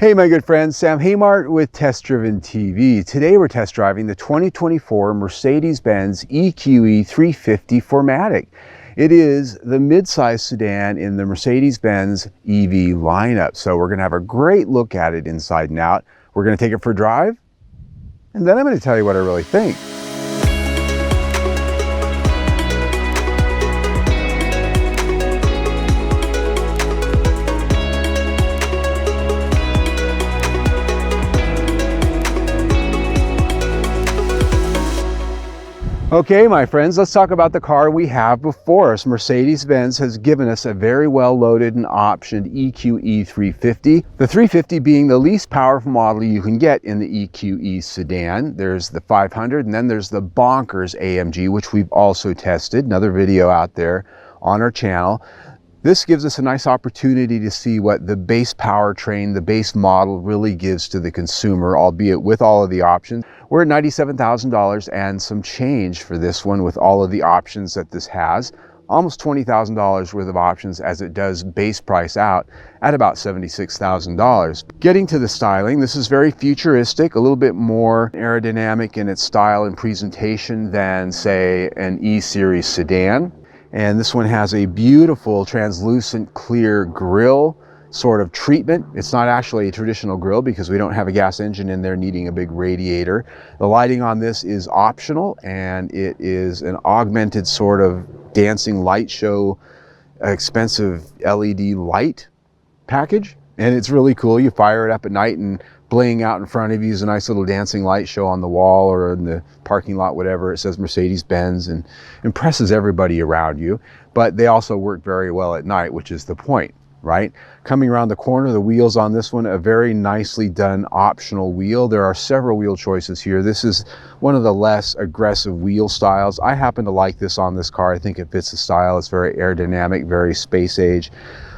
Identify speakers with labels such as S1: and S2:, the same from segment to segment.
S1: Hey my good friends, Sam Haymart with Test Driven TV. Today we're test driving the 2024 Mercedes-Benz EQE 350 4MATIC. It is the mid-size sedan in the Mercedes-Benz EV lineup. So we're going to have a great look at it inside and out. We're going to take it for a drive, and then I'm going to tell you what I really think. Okay, my friends, let's talk about the car we have before us. Mercedes-Benz has given us a very well-loaded and optioned EQE 350. The 350 being the least powerful model you can get in the EQE sedan. There's the 500, and then there's the bonkers AMG, which we've also tested. Another video out there on our channel. This gives us a nice opportunity to see what the base powertrain, the base model really gives to the consumer, albeit with all of the options. We're at $97,000 and some change for this one with all of the options that this has. Almost $20,000 worth of options as it does base price out at about $76,000. Getting to the styling, this is very futuristic, a little bit more aerodynamic in its style and presentation than, say, an E-Series sedan. And this one has a beautiful translucent clear grille sort of treatment. It's not actually a traditional grille because we don't have a gas engine in there needing a big radiator. The lighting on this is optional, and it is an augmented sort of dancing light show, expensive LED light package. And it's really cool. You fire it up at night and bling out in front of you is a nice little dancing light show on the wall or in the parking lot, whatever. It says Mercedes-Benz and impresses everybody around you. But they also work very well at night, which is the point, right? Coming around the corner, the wheels on this one, a very nicely done optional wheel. There are several wheel choices here. This is one of the less aggressive wheel styles. I happen to like this on this car. I think it fits the style. It's very aerodynamic, very space age.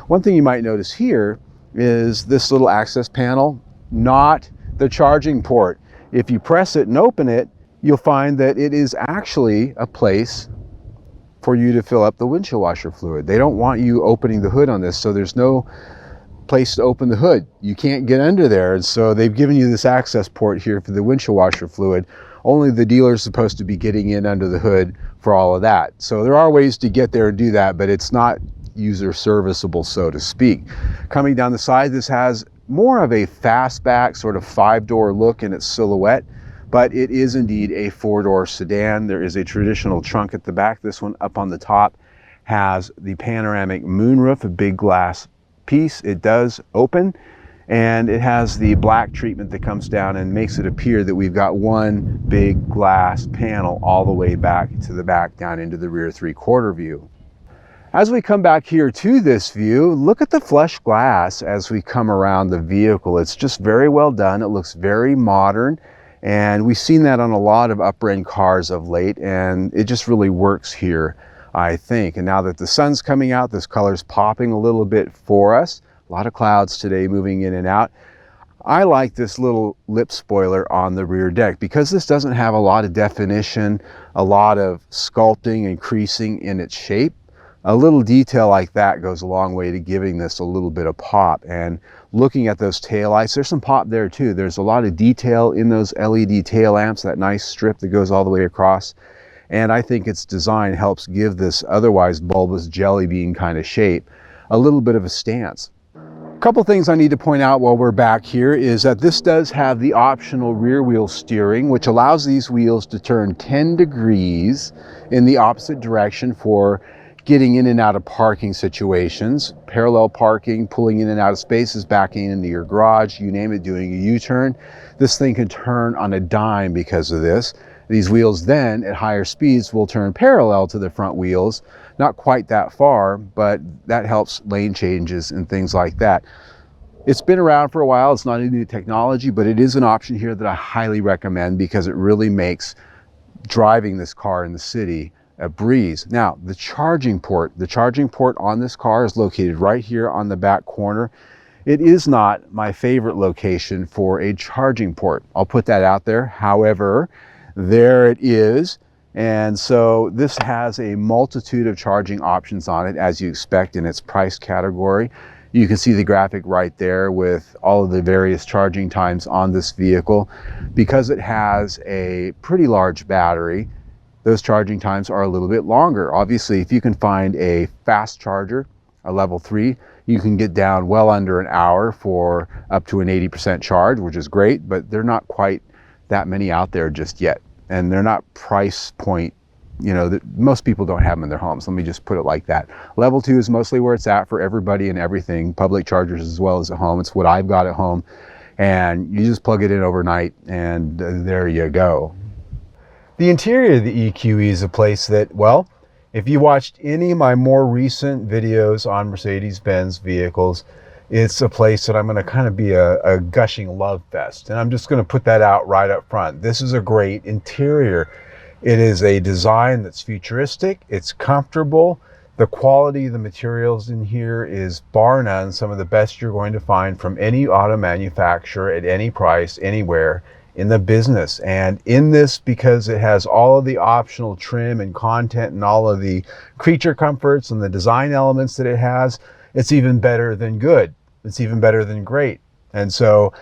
S1: One thing you might notice here is this little access panel, not the charging port. If you press it and open it, you'll find that it is actually a place for you to fill up the windshield washer fluid. They don't want you opening the hood on this, so there's no place to open the hood. You can't get under there, and so they've given you this access port here for the windshield washer fluid. Only the dealer's supposed to be getting in under the hood for all of that. So there are ways to get there and do that, but it's not user serviceable, so to speak. Coming down the side, this has more of a fastback sort of 5-door look in its silhouette, but it is indeed a 4-door sedan. There is a traditional trunk at the back. This one up on the top has the panoramic moonroof, a big glass piece. It does open, and it has the black treatment that comes down and makes it appear that we've got one big glass panel all the way back to the back down into the rear 3/4 view. As we come back here to this view, look at the flush glass as we come around the vehicle. It's just very well done. It looks very modern, and we've seen that on a lot of upper-end cars of late, and it just really works here, I think. And now that the sun's coming out, this color's popping a little bit for us. A lot of clouds today moving in and out. I like this little lip spoiler on the rear deck because this doesn't have a lot of definition, a lot of sculpting and creasing in its shape. A little detail like that goes a long way to giving this a little bit of pop. And looking at those taillights, there's some pop there too. There's a lot of detail in those LED tail lamps, that nice strip that goes all the way across. And I think its design helps give this otherwise bulbous jelly bean kind of shape a little bit of a stance. A couple things I need to point out while we're back here is that this does have the optional rear wheel steering, which allows these wheels to turn 10 degrees in the opposite direction for getting in and out of parking situations, parallel parking, pulling in and out of spaces, backing into your garage, you name it, doing a U-turn. This thing can turn on a dime because of this. These wheels then, at higher speeds, will turn parallel to the front wheels. Not quite that far, but that helps lane changes and things like that. It's been around for a while. It's not a new technology, but it is an option here that I highly recommend because it really makes driving this car in the city a breeze. Now, the charging port on this car is located right here on the back corner. It is not my favorite location for a charging port. I'll put that out there. However, there it is. And so this has a multitude of charging options on it, as you expect in its price category. You can see the graphic right there with all of the various charging times on this vehicle. Because it has a pretty large battery, those charging times are a little bit longer. Obviously, if you can find a fast charger, a level 3, you can get down well under an hour for up to an 80% charge, which is great, but they're not quite that many out there just yet. And they're not price point, you know, most people don't have them in their homes. Let me just put it like that. Level 2 is mostly where it's at for everybody and everything, public chargers as well as at home. It's what I've got at home. And you just plug it in overnight and there you go. The interior of the EQE is a place that, well, if you watched any of my more recent videos on Mercedes-Benz vehicles, it's a place that I'm going to kind of be a gushing love fest. And I'm just going to put that out right up front. This is a great interior. It is a design that's futuristic. It's comfortable. The quality of the materials in here is bar none some of the best you're going to find from any auto manufacturer at any price, anywhere in the business. And in this, because it has all of the optional trim and content and all of the creature comforts and the design elements that it has, it's even better than good. It's even better than great. And so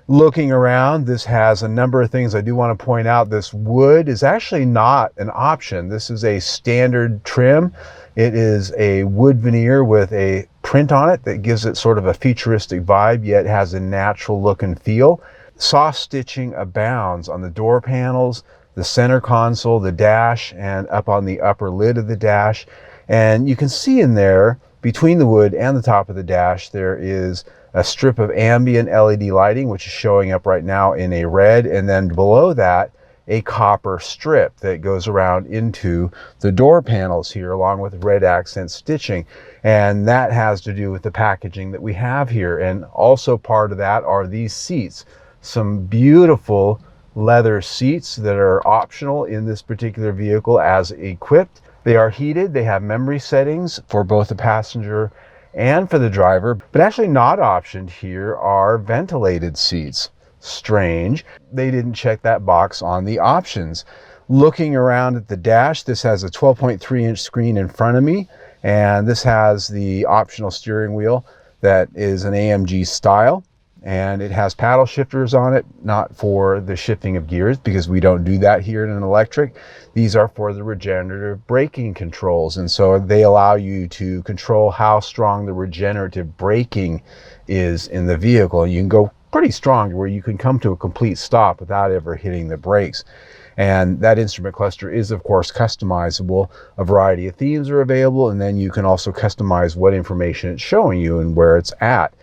S1: looking around, this has a number of things I do want to point out. This wood is actually not an option. This is a standard trim. It is a wood veneer with a print on it that gives it sort of a futuristic vibe, yet has a natural look and feel. Soft stitching abounds on the door panels, the center console, the dash, and up on the upper lid of the dash. And you can see in there, between the wood and the top of the dash, there is a strip of ambient LED lighting, which is showing up right now in a red, and then below that, a copper strip that goes around into the door panels here, along with red accent stitching. And that has to do with the packaging that we have here. And also part of that are these seats. Some beautiful leather seats that are optional in this particular vehicle as equipped. They are heated. They have memory settings for both the passenger and for the driver, but actually not optioned here are ventilated seats. Strange. They didn't check that box on the options. Looking around at the dash, this has a 12.3-inch screen in front of me, and this has the optional steering wheel that is an AMG style. And it has paddle shifters on it, not for the shifting of gears, because we don't do that here in an electric. These are for the regenerative braking controls. And so they allow you to control how strong the regenerative braking is in the vehicle. And you can go pretty strong to where you can come to a complete stop without ever hitting the brakes. And that instrument cluster is, of course, customizable. A variety of themes are available, and then you can also customize what information it's showing you and where it's at.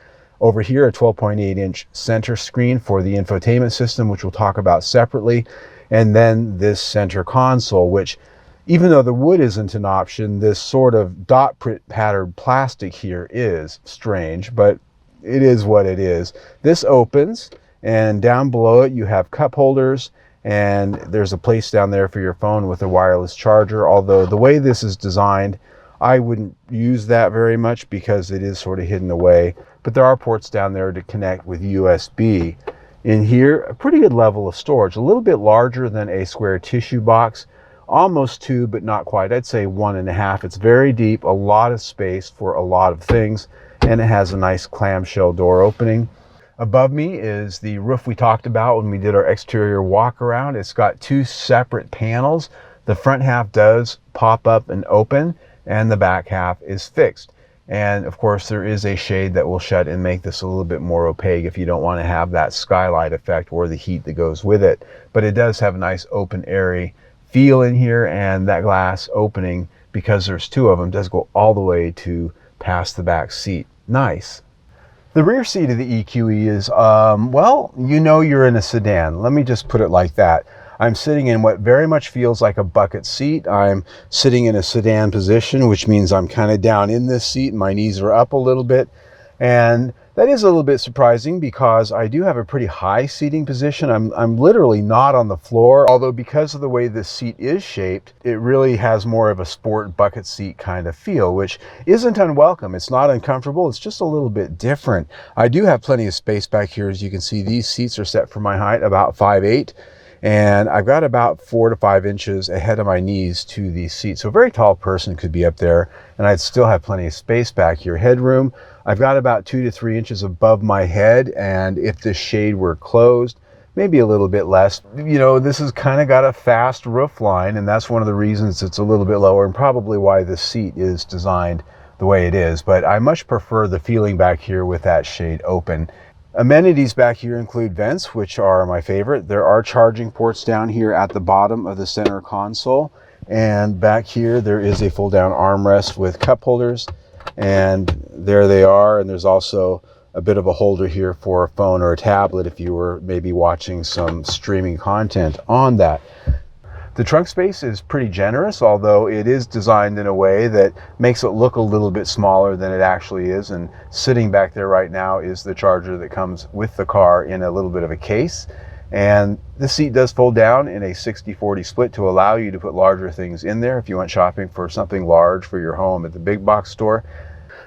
S1: Over here, a 12.8-inch center screen for the infotainment system, which we'll talk about separately. And then this center console, which, even though the wood isn't an option, this sort of dot print patterned plastic here is strange, but it is what it is. This opens, and down below it you have cup holders, and there's a place down there for your phone with a wireless charger. Although the way this is designed, I wouldn't use that very much because it is sort of hidden away. But there are ports down there to connect with USB. In here, a pretty good level of storage, a little bit larger than a square tissue box, almost 2, but not quite. I'd say 1.5. It's very deep, a lot of space for a lot of things, and it has a nice clamshell door opening. Above me is the roof we talked about when we did our exterior walk around. It's got 2 separate panels. The front half does pop up and open, and the back half is fixed. And of course there is a shade that will shut and make this a little bit more opaque if you don't want to have that skylight effect or the heat that goes with it. But it does have a nice open airy feel in here, and that glass opening, because there's 2 of them, does go all the way to past the back seat. Nice. The rear seat of the EQE is, well, you know you're in a sedan. Let me just put it like that. I'm sitting in what very much feels like a bucket seat. I'm sitting in a sedan position, which means I'm kind of down in this seat and my knees are up a little bit. And that is a little bit surprising because I do have a pretty high seating position. I'm literally not on the floor, although because of the way this seat is shaped, it really has more of a sport bucket seat kind of feel, which isn't unwelcome. It's not uncomfortable. It's just a little bit different. I do have plenty of space back here. As you can see, these seats are set for my height, about 5'8". And I've got about 4 to 5 inches ahead of my knees to the seat. So a very tall person could be up there, and I'd still have plenty of space back here. Headroom, I've got about 2 to 3 inches above my head, and if the shade were closed, maybe a little bit less. You know, this has kind of got a fast roof line, and that's one of the reasons it's a little bit lower, and probably why this seat is designed the way it is. But I much prefer the feeling back here with that shade open. Amenities back here include vents, which are my favorite. There are charging ports down here at the bottom of the center console. And back here, there is a fold down armrest with cup holders. And there they are. And there's also a bit of a holder here for a phone or a tablet if you were maybe watching some streaming content on that. The trunk space is pretty generous, although it is designed in a way that makes it look a little bit smaller than it actually is. And sitting back there right now is the charger that comes with the car in a little bit of a case. And the seat does fold down in a 60-40 split to allow you to put larger things in there if you went shopping for something large for your home at the big box store.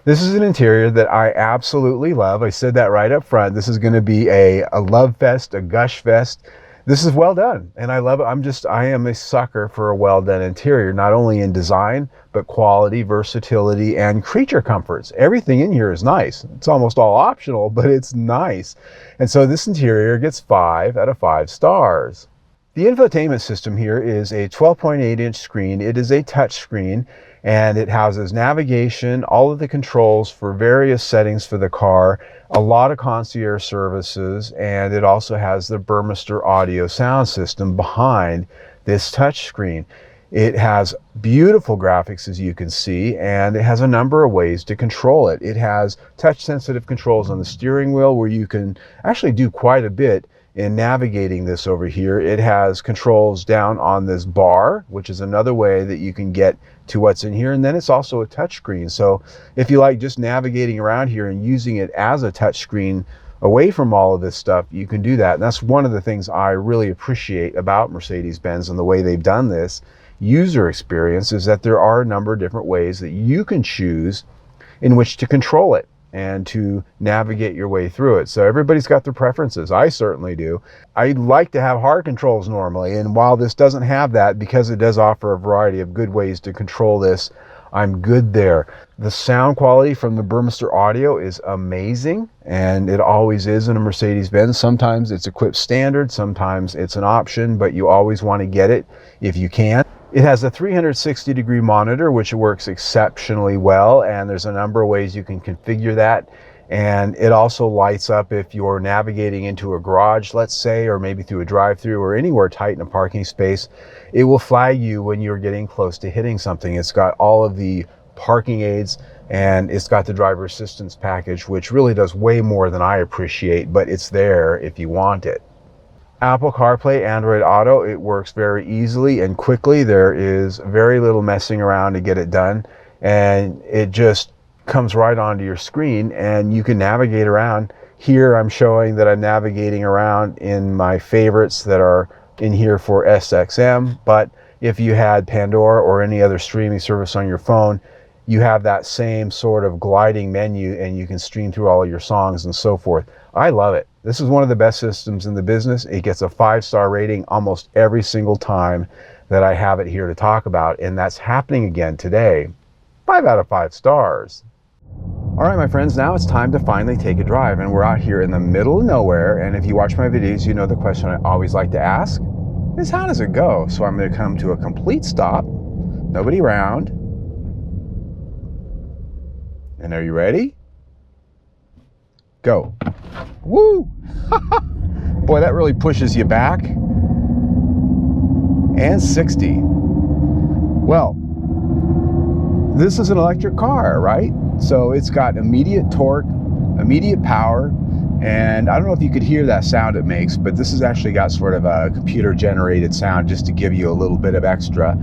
S1: This is an interior that I absolutely love. I said that right up front. This is going to be a love fest, a gush fest. This is well done, and I love it. I am a sucker for a well done interior, not only in design, but quality, versatility, and creature comforts. Everything in here is nice. It's almost all optional, but it's nice. And so this interior gets 5 out of 5 stars. The infotainment system here is a 12.8-inch screen. It is a touch screen, and it houses navigation, all of the controls for various settings for the car, a lot of concierge services, and it also has the Burmester audio sound system behind this touch screen. It has beautiful graphics, as you can see, and it has a number of ways to control it. It has touch-sensitive controls on the steering wheel where you can actually do quite a bit in navigating this over here. It has controls down on this bar, which is another way that you can get to what's in here. And then it's also a touch screen. So if you like just navigating around here and using it as a touch screen away from all of this stuff, you can do that. And that's one of the things I really appreciate about Mercedes-Benz and the way they've done this user experience, is that there are a number of different ways that you can choose in which to control it and to navigate your way through it. So everybody's got their preferences. I certainly do. I like to have hard controls normally, and while this doesn't have that, because it does offer a variety of good ways to control this, I'm good there. The sound quality from the Burmester audio is amazing, and it always is in a Mercedes-Benz. Sometimes it's equipped standard, sometimes it's an option, but you always want to get it if you can. It has a 360-degree monitor, which works exceptionally well, and there's a number of ways you can configure that. And it also lights up if you're navigating into a garage, let's say, or maybe through a drive-through or anywhere tight in a parking space. It will flag you when you're getting close to hitting something. It's got all of the parking aids, and it's got the driver assistance package, which really does way more than I appreciate, but it's there if you want it. Apple CarPlay, Android Auto, it works very easily and quickly. There is very little messing around to get it done, and it just comes right onto your screen and you can navigate around. Here I'm showing that I'm navigating around in my favorites that are in here for SXM, but if you had Pandora or any other streaming service on your phone, you have that same sort of gliding menu and you can stream through all of your songs and so forth. I love it. This is one of the best systems in the business. It gets a 5-star rating almost every single time that I have it here to talk about, and that's happening again today. 5 out of 5 stars. All right, my friends, now it's time to finally take a drive, and we're out here in the middle of nowhere, and if you watch my videos, you know the question I always like to ask is, how does it go? So I'm going to come to a complete stop, nobody around, and are you ready? Go. Woo! Boy, that really pushes you back. And 60. Well, this is an electric car, right? So it's got immediate torque, immediate power, and I don't know if you could hear that sound it makes, but this has actually got sort of a computer generated sound just to give you a little bit of extra.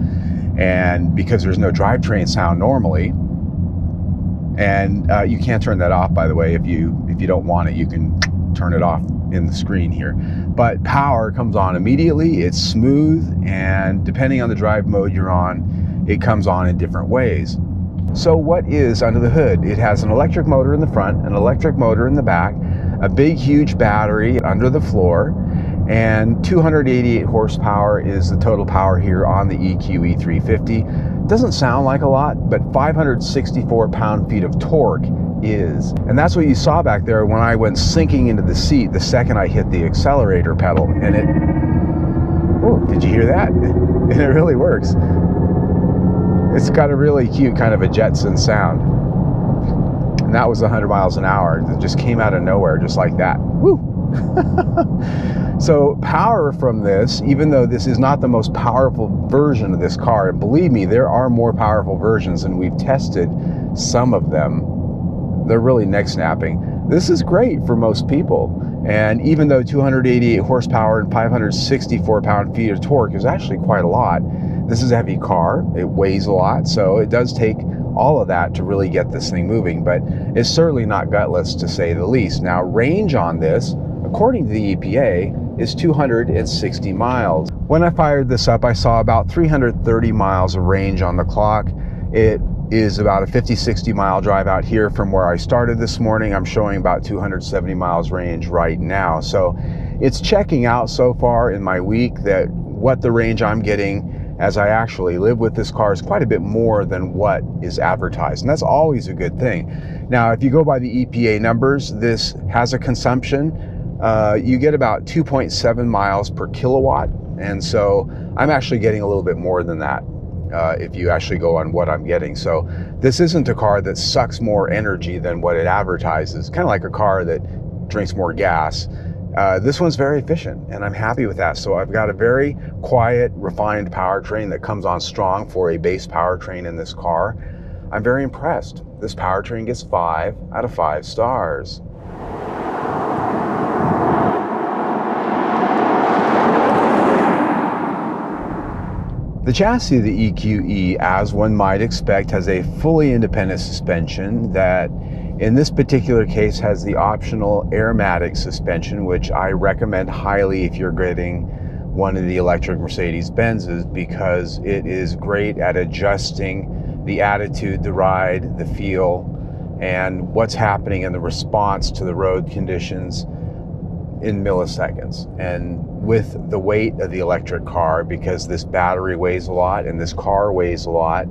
S1: And because there's no drivetrain sound normally, and you can't turn that off, by the way. If you don't want it, you can turn it off in the screen here. But power comes on immediately. It's smooth, and depending on the drive mode you're on, it comes on in different ways. So what is under the hood? It has an electric motor in the front, an electric motor in the back, a big huge battery under the floor, And 288 horsepower is the total power here on the EQE 350. Doesn't sound like a lot, but 564 pound-feet of torque is. And that's what you saw back there when I went sinking into the seat the second I hit the accelerator pedal. And it, oh, did you hear that? And it really works. It's got a really cute kind of a Jetson sound. And that was 100 miles an hour. It just came out of nowhere just like that. Woo! So power from this, even though this is not the most powerful version of this car, and believe me, there are more powerful versions and we've tested some of them. They're really neck snapping. This is great for most people. And even though 288 horsepower and 564 pound-feet of torque is actually quite a lot, this is a heavy car. It weighs a lot, so it does take all of that to really get this thing moving, but it's certainly not gutless to say the least. Now, range on this, according to the EPA, is 260 miles. When I fired this up, I saw about 330 miles of range on the clock. It is about a 50-60 mile drive out here from where I started this morning. I'm showing about 270 miles range right now. So it's checking out so far in my week that what the range I'm getting as I actually live with this car is quite a bit more than what is advertised. And that's always a good thing. Now, if you go by the EPA numbers, this has a consumption. You get about 2.7 miles per kilowatt. And so I'm actually getting a little bit more than that if you actually go on what I'm getting. So this isn't a car that sucks more energy than what it advertises. Kind of like a car that drinks more gas. This one's very efficient, and I'm happy with that. So I've got a very quiet, refined powertrain that comes on strong for a base powertrain in this car. I'm very impressed. This powertrain gets 5 out of 5 stars. The chassis of the EQE, as one might expect, has a fully independent suspension that in this particular case has the optional 4MATIC suspension, which I recommend highly if you're getting one of the electric Mercedes-Benzes, because it is great at adjusting the attitude, the ride, the feel, and what's happening in the response to the road conditions in milliseconds. And with the weight of the electric car, because this battery weighs a lot and this car weighs a lot,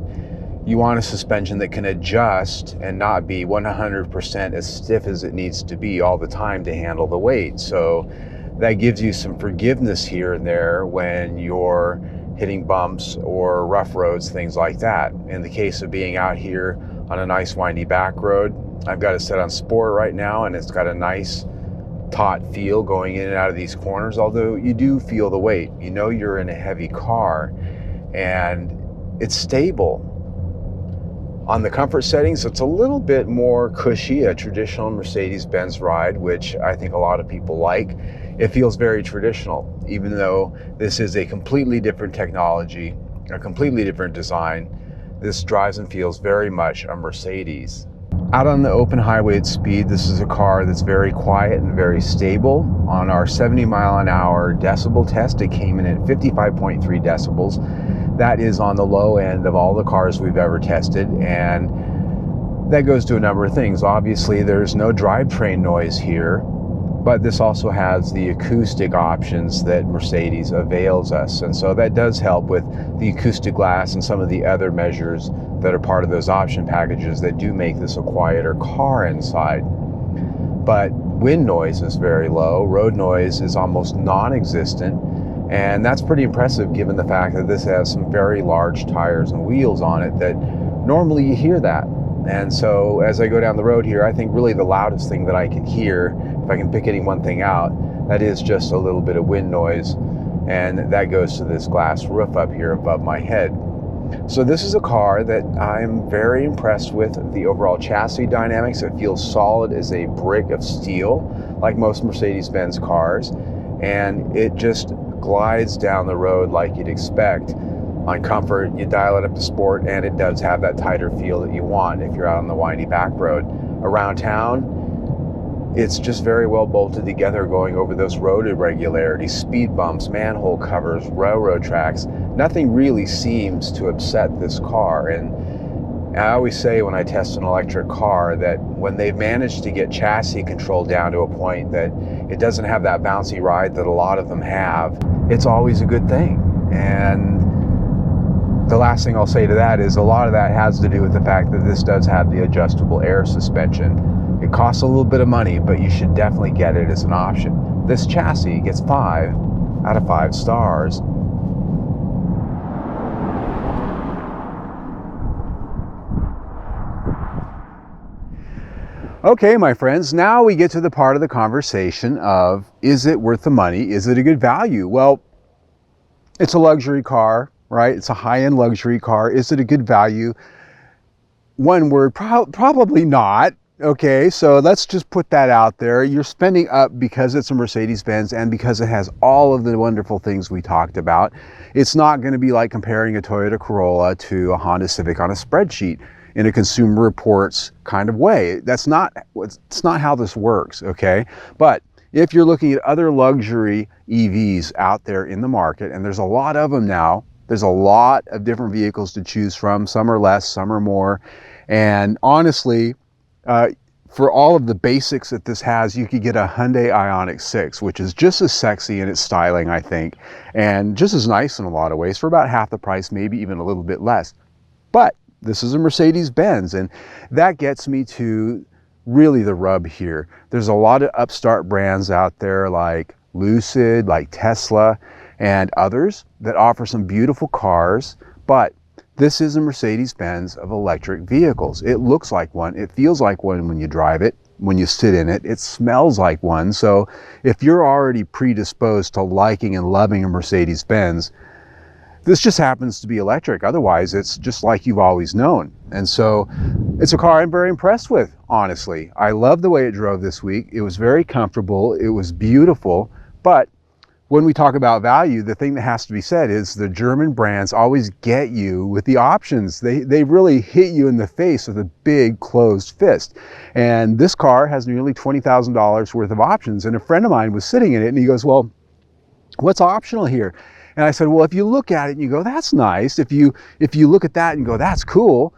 S1: you want a suspension that can adjust and not be 100% as stiff as it needs to be all the time to handle the weight. So that gives you some forgiveness here and there when you're hitting bumps or rough roads, things like that. In the case of being out here on a nice windy back road, I've got it set on sport right now, and it's got a nice taut feel going in and out of these corners, although you do feel the weight. You know you're in a heavy car, and it's stable. On the comfort settings, it's a little bit more cushy, a traditional Mercedes-Benz ride, which I think a lot of people like. It feels very traditional, even though this is a completely different technology, a completely different design. This drives and feels very much a Mercedes. Out on the open highway at speed, this is a car that's very quiet and very stable. On our 70 mile an hour decibel test, it came in at 55.3 decibels. That is on the low end of all the cars we've ever tested, and that goes to a number of things. Obviously, there's no drivetrain noise here, but this also has the acoustic options that Mercedes avails us, and so that does help with the acoustic glass and some of the other measures that are part of those option packages that do make this a quieter car inside. But wind noise is very low, road noise is almost non-existent, and that's pretty impressive given the fact that this has some very large tires and wheels on it that normally you hear that. And so as I go down the road here, I think really the loudest thing that I can hear, if I can pick any one thing out, that is just a little bit of wind noise, and that goes to this glass roof up here above my head. So this is a car that I'm very impressed with the overall chassis dynamics. It feels solid as a brick of steel, like most Mercedes-Benz cars, and it just glides down the road like you'd expect. On comfort, you dial it up to sport, and it does have that tighter feel that you want if you're out on the windy back road. Around town, it's just very well bolted together, going over those road irregularities, speed bumps, manhole covers, railroad tracks. Nothing really seems to upset this car. And I always say when I test an electric car that when they've managed to get chassis control down to a point that it doesn't have that bouncy ride that a lot of them have, it's always a good thing. And the last thing I'll say to that is a lot of that has to do with the fact that this does have the adjustable air suspension. It costs a little bit of money, but you should definitely get it as an option. This chassis gets 5 out of 5 stars. Okay, my friends, now we get to the part of the conversation of, is it worth the money? Is it a good value? Well, it's a luxury car, right? It's a high-end luxury car. Is it a good value? One word, probably not. Okay, so let's just put that out there. You're spending up because it's a Mercedes-Benz and because it has all of the wonderful things we talked about. It's not going to be like comparing a Toyota Corolla to a Honda Civic on a spreadsheet in a Consumer Reports kind of way. It's not how this works, okay? But if you're looking at other luxury EVs out there in the market, and there's a lot of them now, there's a lot of different vehicles to choose from. Some are less, some are more. And honestly, for all of the basics that this has, you could get a Hyundai Ioniq 6, which is just as sexy in its styling, I think, and just as nice in a lot of ways for about half the price, maybe even a little bit less. But this is a Mercedes-Benz, and that gets me to really the rub here. There's a lot of upstart brands out there like Lucid, like Tesla, and others that offer some beautiful cars, but this is a Mercedes-Benz of electric vehicles. It looks like one, it feels like one when you drive it, when you sit in it, it smells like one. So if you're already predisposed to liking and loving a Mercedes-Benz, this just happens to be electric. Otherwise, it's just like you've always known. And so it's a car I'm very impressed with, honestly. I love the way it drove this week. It was very comfortable. It was beautiful. But when we talk about value, the thing that has to be said is the German brands always get you with the options. They really hit you in the face with a big closed fist. And this car has nearly $20,000 worth of options. And a friend of mine was sitting in it and he goes, well, what's optional here? And I said, well, if you look at it and you go, that's nice. If you look at that and go, that's cool.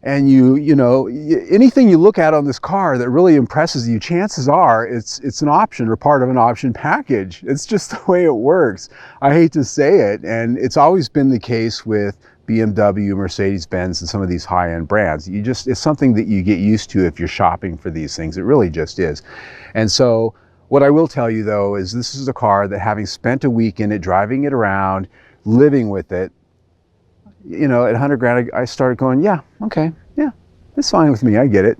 S1: And you know, anything you look at on this car that really impresses you, chances are it's an option or part of an option package. It's just the way it works. I hate to say it. And it's always been the case with BMW, Mercedes-Benz, and some of these high-end brands. It's something that you get used to if you're shopping for these things. It really just is. And so what I will tell you though is this is a car that, having spent a week in it, driving it around, living with it, you know, at 100 grand, I started going, yeah, okay, yeah, it's fine with me, I get it.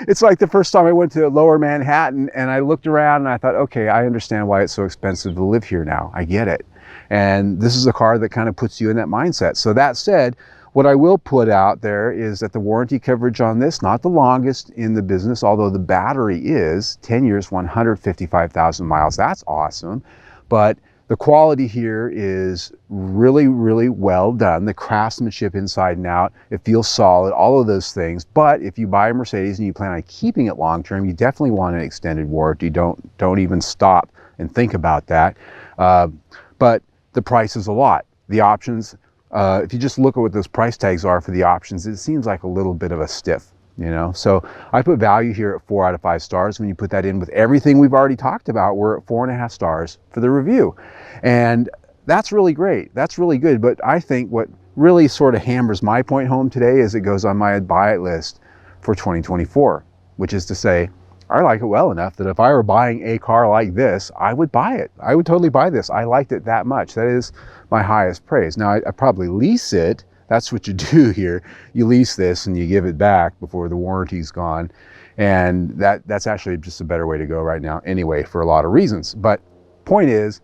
S1: It's like the first time I went to Lower Manhattan and I looked around and I thought, okay, I understand why it's so expensive to live here now, I get it. And this is a car that kind of puts you in that mindset. So that said, what I will put out there is that the warranty coverage on this, not the longest in the business, although the battery is 10 years, 155,000 miles. That's awesome. But the quality here is really, really well done. The craftsmanship inside and out, it feels solid, all of those things. But if you buy a Mercedes and you plan on keeping it long term, you definitely want an extended warranty. Don't even stop and think about that. But the price is a lot. The options, if you just look at what those price tags are for the options, it seems like a little bit of a stiff, you know? So I put value here at 4 out of 5 stars. When you put that in with everything we've already talked about, we're at 4.5 stars for the review. And that's really great. That's really good. But I think what really sort of hammers my point home today is it goes on my buy it list for 2024, which is to say, I like it well enough that if I were buying a car like this, I would buy it. I would totally buy this. I liked it that much. That is my highest praise. Now, I probably lease it. That's what you do here. You lease this and you give it back before the warranty's gone. And that's actually just a better way to go right now anyway, for a lot of reasons. But point is,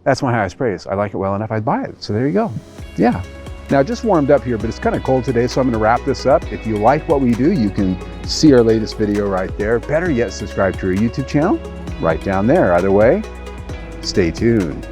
S1: that's my highest praise. I like it well enough, I'd buy it. So there you go. Yeah. Now, it just warmed up here, but it's kind of cold today, so I'm going to wrap this up. If you like what we do, you can see our latest video right there. Better yet, subscribe to our YouTube channel right down there. Either way, stay tuned.